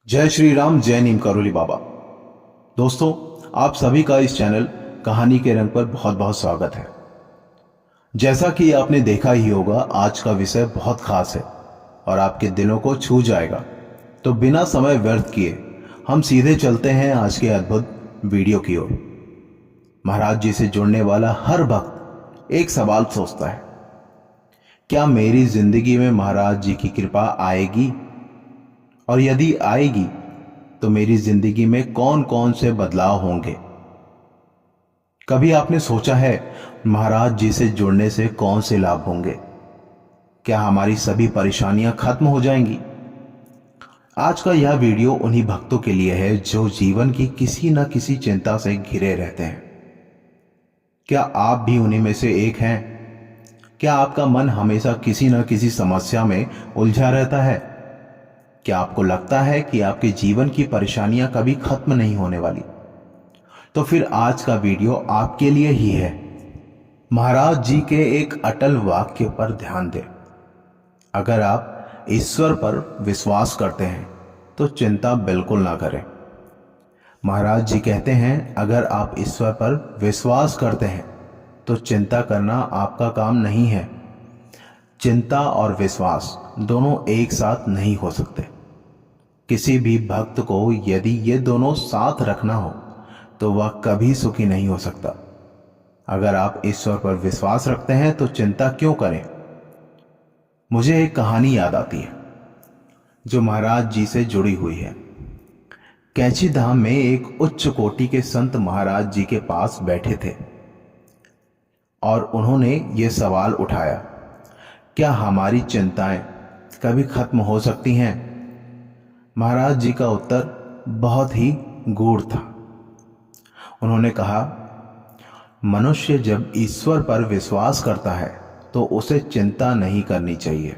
जय श्री राम, जय नीम करोली बाबा। दोस्तों, आप सभी का इस चैनल कहानी के रंग पर बहुत बहुत स्वागत है। जैसा कि आपने देखा ही होगा, आज का विषय बहुत खास है और आपके दिलों को छू जाएगा। तो बिना समय व्यर्थ किए हम सीधे चलते हैं आज के अद्भुत वीडियो की ओर। महाराज जी से जुड़ने वाला हर भक्त एक सवाल सोचता है, क्या मेरी जिंदगी में महाराज जी की कृपा आएगी? और यदि आएगी तो मेरी जिंदगी में कौन कौन से बदलाव होंगे? कभी आपने सोचा है महाराज जी से जुड़ने से कौन से लाभ होंगे? क्या हमारी सभी परेशानियां खत्म हो जाएंगी? आज का यह वीडियो उन्हीं भक्तों के लिए है जो जीवन की किसी न किसी चिंता से घिरे रहते हैं। क्या आप भी उन्हीं में से एक हैं? क्या आपका मन हमेशा किसी न किसी समस्या में उलझा रहता है? क्या आपको लगता है कि आपके जीवन की परेशानियां कभी खत्म नहीं होने वाली? तो फिर आज का वीडियो आपके लिए ही है। महाराज जी के एक अटल वाक्य पर ध्यान दें। अगर आप ईश्वर पर विश्वास करते हैं तो चिंता बिल्कुल ना करें। महाराज जी कहते हैं, अगर आप ईश्वर पर विश्वास करते हैं तो चिंता करना आपका काम नहीं है। चिंता और विश्वास दोनों एक साथ नहीं हो सकते। किसी भी भक्त को यदि ये दोनों साथ रखना हो तो वह कभी सुखी नहीं हो सकता। अगर आप ईश्वर पर विश्वास रखते हैं तो चिंता क्यों करें? मुझे एक कहानी याद आती है जो महाराज जी से जुड़ी हुई है। कैची धाम में एक उच्च कोटि के संत महाराज जी के पास बैठे थे और उन्होंने ये सवाल उठाया, क्या हमारी चिंताएं कभी खत्म हो सकती हैं? महाराज जी का उत्तर बहुत ही गूढ़ था। उन्होंने कहा, मनुष्य जब ईश्वर पर विश्वास करता है तो उसे चिंता नहीं करनी चाहिए।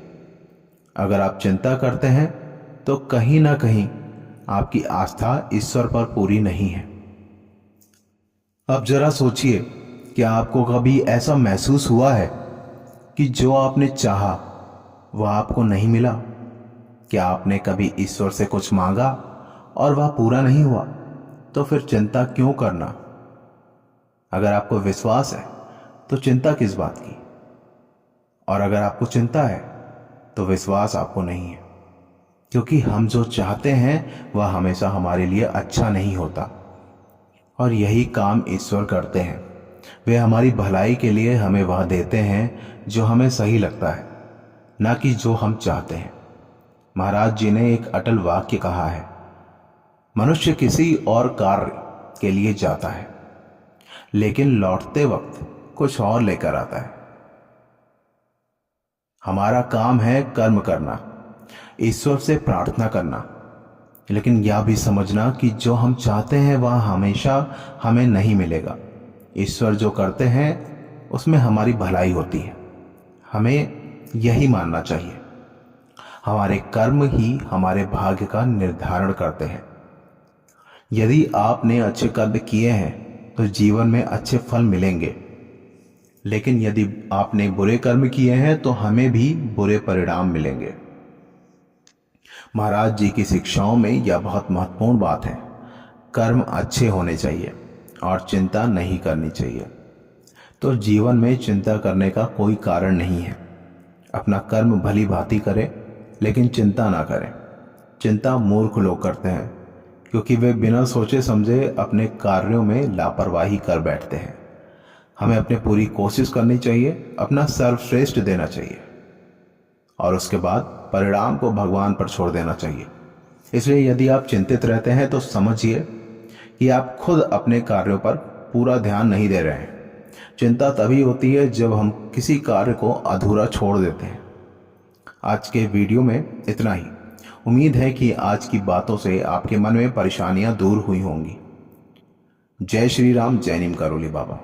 अगर आप चिंता करते हैं तो कहीं ना कहीं आपकी आस्था ईश्वर पर पूरी नहीं है। अब जरा सोचिए, क्या आपको कभी ऐसा महसूस हुआ है कि जो आपने चाहा वह आपको नहीं मिला? क्या आपने कभी ईश्वर से कुछ मांगा और वह पूरा नहीं हुआ? तो फिर चिंता क्यों करना? अगर आपको विश्वास है तो चिंता किस बात की? और अगर आपको चिंता है तो विश्वास आपको नहीं है, क्योंकि हम जो चाहते हैं वह हमेशा हमारे लिए अच्छा नहीं होता। और यही काम ईश्वर करते हैं। वे हमारी भलाई के लिए हमें वह देते हैं जो हमें सही लगता है, ना कि जो हम चाहते हैं। महाराज जी ने एक अटल वाक्य कहा है, मनुष्य किसी और कार्य के लिए जाता है लेकिन लौटते वक्त कुछ और लेकर आता है। हमारा काम है कर्म करना, ईश्वर से प्रार्थना करना, लेकिन यह भी समझना कि जो हम चाहते हैं वह हमेशा हमें नहीं मिलेगा। ईश्वर जो करते हैं उसमें हमारी भलाई होती है। हमें यही मानना चाहिए। हमारे कर्म ही हमारे भाग्य का निर्धारण करते हैं। यदि आपने अच्छे कर्म किए हैं तो जीवन में अच्छे फल मिलेंगे, लेकिन यदि आपने बुरे कर्म किए हैं तो हमें भी बुरे परिणाम मिलेंगे। महाराज जी की शिक्षाओं में यह बहुत महत्वपूर्ण बात है। कर्म अच्छे होने चाहिए और चिंता नहीं करनी चाहिए। तो जीवन में चिंता करने का कोई कारण नहीं है। अपना कर्म भली भांति करें लेकिन चिंता ना करें। चिंता मूर्ख लोग करते हैं, क्योंकि वे बिना सोचे समझे अपने कार्यों में लापरवाही कर बैठते हैं। हमें अपनी पूरी कोशिश करनी चाहिए, अपना सर्वश्रेष्ठ देना चाहिए और उसके बाद परिणाम को भगवान पर छोड़ देना चाहिए। इसलिए यदि आप चिंतित रहते हैं तो समझिए कि आप खुद अपने कार्यों पर पूरा ध्यान नहीं दे रहे हैं। चिंता तभी होती है जब हम किसी कार्य को अधूरा छोड़ देते हैं। आज के वीडियो में इतना ही। उम्मीद है कि आज की बातों से आपके मन में परेशानियां दूर हुई होंगी। जय श्री राम, जय नीम करोली बाबा।